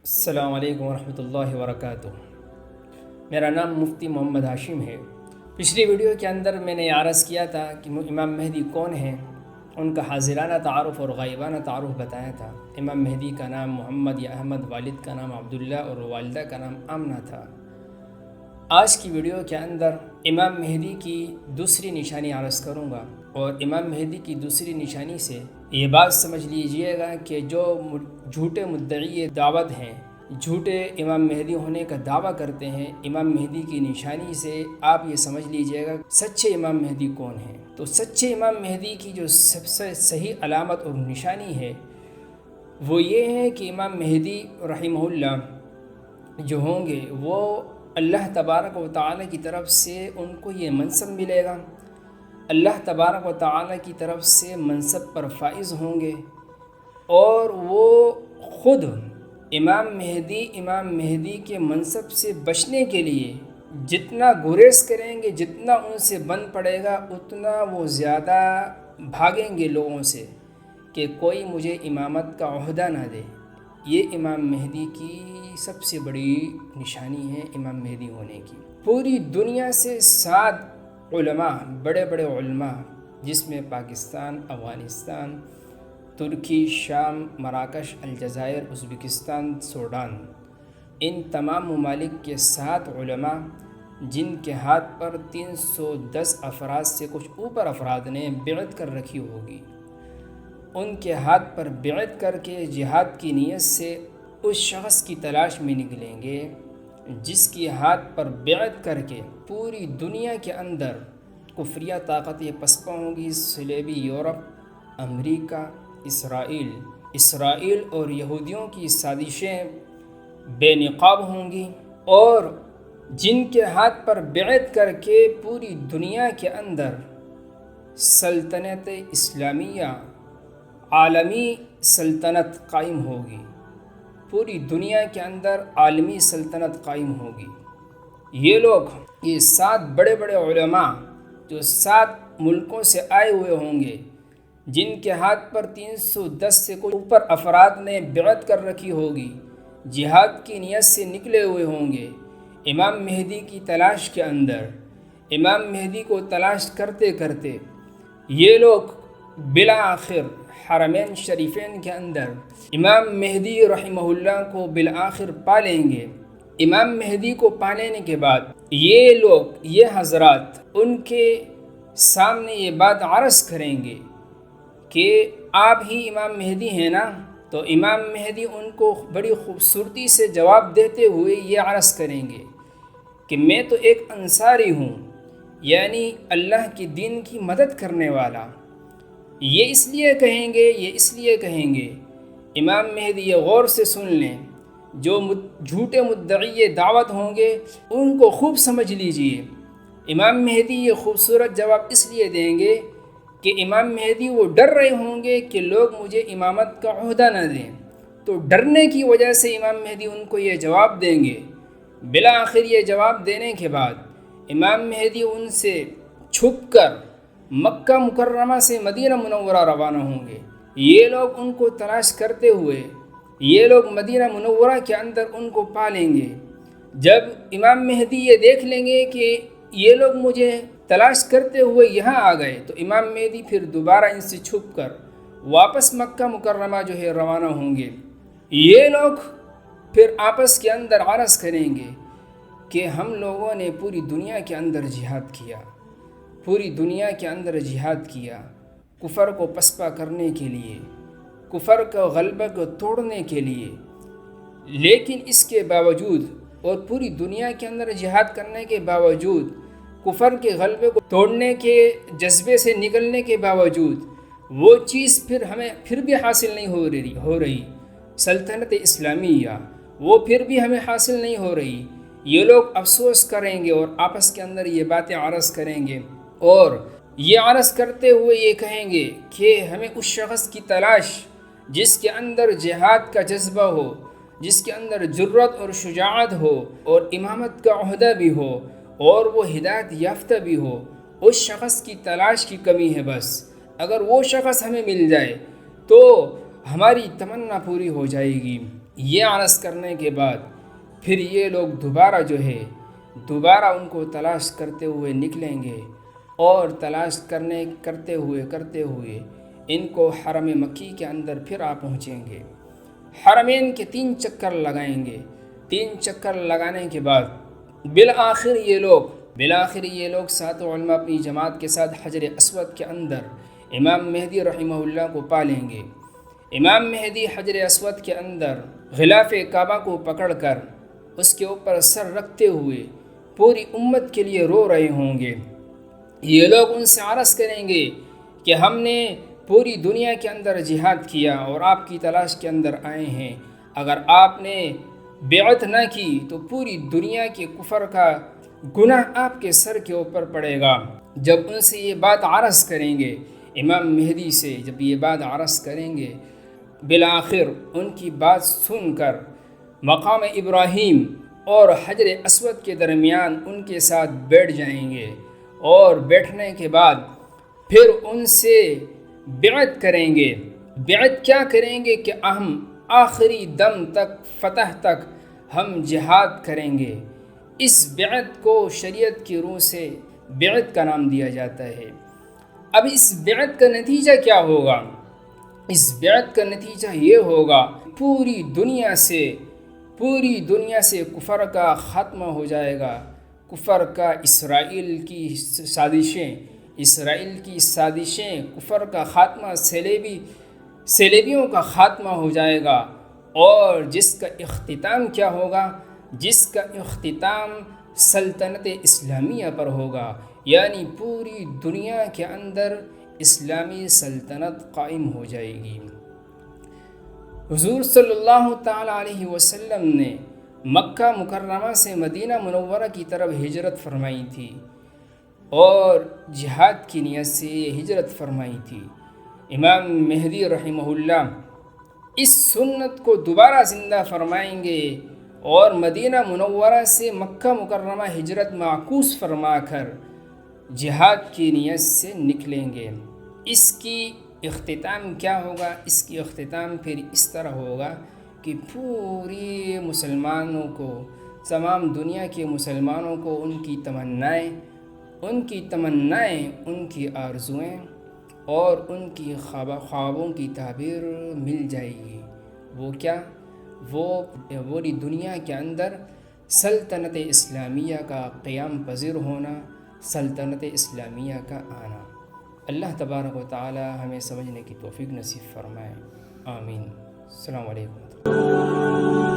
السلام علیکم ورحمۃ اللہ وبرکاتہ۔ میرا نام مفتی محمد ہاشم ہے۔ پچھلی ویڈیو کے اندر میں نے عرض کیا تھا کہ امام مہدی کون ہیں، ان کا حاضرانہ تعارف اور غائبانہ تعارف بتایا تھا۔ امام مہدی کا نام محمد یا احمد، والد کا نام عبداللہ اور والدہ کا نام آمنہ تھا۔ آج کی ویڈیو کے اندر امام مہدی کی دوسری نشانی عرض کروں گا، اور امام مہدی کی دوسری نشانی سے یہ بات سمجھ لیجئے گا کہ جو جھوٹے مدعی دعوت ہیں، جھوٹے امام مہدی ہونے کا دعویٰ کرتے ہیں، امام مہدی کی نشانی سے آپ یہ سمجھ لیجئے گا سچے امام مہدی کون ہیں۔ تو سچے امام مہدی کی جو سب سے صحیح علامت اور نشانی ہے وہ یہ ہے کہ امام مہدی رحمہ اللہ جو ہوں گے وہ اللہ تبارک و تعالی کی طرف سے ان کو یہ منصب ملے گا، اللہ تبارک و تعالی کی طرف سے منصب پر فائز ہوں گے، اور وہ خود امام مہدی کے منصب سے بچنے کے لیے جتنا گریز کریں گے، جتنا ان سے بن پڑے گا، اتنا وہ زیادہ بھاگیں گے لوگوں سے کہ کوئی مجھے امامت کا عہدہ نہ دے۔ یہ امام مہدی کی سب سے بڑی نشانی ہے امام مہدی ہونے کی۔ پوری دنیا سے 7 علماء، بڑے بڑے علماء، جس میں پاکستان، افغانستان، ترکی، شام، مراکش، الجزائر، ازبکستان، سوڈان، ان تمام ممالک کے 7 علماء جن کے ہاتھ پر 310 افراد سے کچھ اوپر افراد نے بیعت کر رکھی ہوگی، ان کے ہاتھ پر بیعت کر کے جہاد کی نیت سے اس شخص کی تلاش میں نکلیں گے جس کی ہاتھ پر بیعت کر کے پوری دنیا کے اندر کفریہ طاقتیں پسپا ہوں گی۔ صلیبی یورپ، امریکہ، اسرائیل اور یہودیوں کی سازشیں بے نقاب ہوں گی، اور جن کے ہاتھ پر بیعت کر کے پوری دنیا کے اندر سلطنت اسلامیہ، عالمی سلطنت قائم ہوگی، پوری دنیا کے اندر عالمی سلطنت قائم ہوگی۔ یہ لوگ، یہ 7 بڑے بڑے علماء جو 7 ملکوں سے آئے ہوئے ہوں گے، جن کے ہاتھ پر 310 سے کچھ اوپر افراد نے بیعت کر رکھی ہوگی، جہاد کی نیت سے نکلے ہوئے ہوں گے امام مہدی کی تلاش کے اندر۔ امام مہدی کو تلاش کرتے کرتے یہ لوگ بالآخر حرمین شریفین کے اندر امام مہدی رحمہ اللہ کو بالآخر پا لیں گے۔ امام مہدی کو پا لینے کے بعد یہ لوگ، یہ حضرات ان کے سامنے یہ بات عرض کریں گے کہ آپ ہی امام مہدی ہیں نا؟ تو امام مہدی ان کو بڑی خوبصورتی سے جواب دیتے ہوئے یہ عرض کریں گے کہ میں تو ایک انصاری ہوں، یعنی اللہ کی دین کی مدد کرنے والا۔ یہ اس لیے کہیں گے امام مہدی، یہ غور سے سن لیں، جو جھوٹے مدعی دعوت ہوں گے ان کو خوب سمجھ لیجئے۔ امام مہدی یہ خوبصورت جواب اس لیے دیں گے کہ امام مہدی وہ ڈر رہے ہوں گے کہ لوگ مجھے امامت کا عہدہ نہ دیں، تو ڈرنے کی وجہ سے امام مہدی ان کو یہ جواب دیں گے۔ بالآخر یہ جواب دینے کے بعد امام مہدی ان سے چھپ کر مکہ مکرمہ سے مدینہ منورہ روانہ ہوں گے۔ یہ لوگ ان کو تلاش کرتے ہوئے یہ لوگ مدینہ منورہ کے اندر ان کو پا لیں گے۔ جب امام مہدی یہ دیکھ لیں گے کہ یہ لوگ مجھے تلاش کرتے ہوئے یہاں آ گئے، تو امام مہدی پھر دوبارہ ان سے چھپ کر واپس مکہ مکرمہ جو ہے روانہ ہوں گے۔ یہ لوگ پھر آپس کے اندر عرض کریں گے کہ ہم لوگوں نے پوری دنیا کے اندر جہاد کیا، پوری دنیا کے اندر جہاد کیا، کفر کو پسپا کرنے کے لیے، کفر کا غلبہ کو توڑنے کے لیے، لیکن اس کے باوجود اور پوری دنیا کے اندر جہاد کرنے کے باوجود، کفر کے غلبے کو توڑنے کے جذبے سے نکلنے کے باوجود وہ چیز ہمیں پھر بھی حاصل نہیں ہو رہی، سلطنت اسلامیہ وہ پھر بھی ہمیں حاصل نہیں ہو رہی۔ یہ لوگ افسوس کریں گے اور آپس کے اندر یہ باتیں عرض کریں گے، اور یہ عرض کرتے ہوئے یہ کہیں گے کہ ہمیں اس شخص کی تلاش جس کے اندر جہاد کا جذبہ ہو، جس کے اندر جرت اور شجاعت ہو، اور امامت کا عہدہ بھی ہو، اور وہ ہدایت یافتہ بھی ہو، اس شخص کی تلاش کی کمی ہے۔ بس اگر وہ شخص ہمیں مل جائے تو ہماری تمنا پوری ہو جائے گی۔ یہ عرض کرنے کے بعد پھر یہ لوگ دوبارہ ان کو تلاش کرتے ہوئے نکلیں گے، اور تلاش کرتے ہوئے ان کو حرم مکی کے اندر پھر پہنچیں گے۔ حرمین کے 3 چکر لگائیں گے۔ 3 چکر لگانے کے بعد بالآخر یہ لوگ 7 علماء اپنی جماعت کے ساتھ حجر اسود کے اندر امام مہدی رحمہ اللہ کو پالیں گے۔ امام مہدی حجر اسود کے اندر غلاف کعبہ کو پکڑ کر اس کے اوپر سر رکھتے ہوئے پوری امت کے لیے رو رہے ہوں گے۔ یہ لوگ ان سے عرض کریں گے کہ ہم نے پوری دنیا کے اندر جہاد کیا اور آپ کی تلاش کے اندر آئے ہیں، اگر آپ نے بیعت نہ کی تو پوری دنیا کے کفر کا گناہ آپ کے سر کے اوپر پڑے گا۔ جب ان سے یہ بات عرض کریں گے، امام مہدی سے جب یہ بات عرض کریں گے، بالآخر ان کی بات سن کر مقام ابراہیم اور حجر اسود کے درمیان ان کے ساتھ بیٹھ جائیں گے، اور بیٹھنے کے بعد پھر ان سے بیعت کریں گے۔ بیعت کیا کریں گے کہ ہم آخری دم تک، فتح تک ہم جہاد کریں گے۔ اس بیعت کو شریعت کی روح سے بیعت کا نام دیا جاتا ہے۔ اب اس بیعت کا نتیجہ کیا ہوگا؟ اس بیعت کا نتیجہ یہ ہوگا پوری دنیا سے کفر کا خاتمہ ہو جائے گا۔ کفر کا اسرائیل کی سازشیں، کفر کا خاتمہ، صلیبیوں کا خاتمہ ہو جائے گا، اور جس کا اختتام کیا ہوگا؟ جس کا اختتام سلطنت اسلامیہ پر ہوگا، یعنی پوری دنیا کے اندر اسلامی سلطنت قائم ہو جائے گی۔ حضور صلی اللہ تعالیٰ علیہ وسلم نے مکہ مکرمہ سے مدینہ منورہ کی طرف ہجرت فرمائی تھی، اور جہاد کی نیت سے یہ ہجرت فرمائی تھی۔ امام مہدی رحمہ اللہ اس سنت کو دوبارہ زندہ فرمائیں گے، اور مدینہ منورہ سے مکہ مکرمہ ہجرت معکوس فرما کر جہاد کی نیت سے نکلیں گے۔ اس کی اختتام کیا ہوگا؟ اس کی اختتام پھر اس طرح ہوگا کہ پوری مسلمانوں کو، تمام دنیا کے مسلمانوں کو ان کی تمنائیں، ان کی آرزوئیں اور ان کی خوابوں کی تعبیر مل جائے گی۔ وہ کیا؟ وہ پوری دنیا کے اندر سلطنت اسلامیہ کا قیام پذیر ہونا، سلطنت اسلامیہ کا آنا۔ اللہ تبارک و تعالی ہمیں سمجھنے کی توفیق نصیب فرمائے، آمین۔ السلام علیکم۔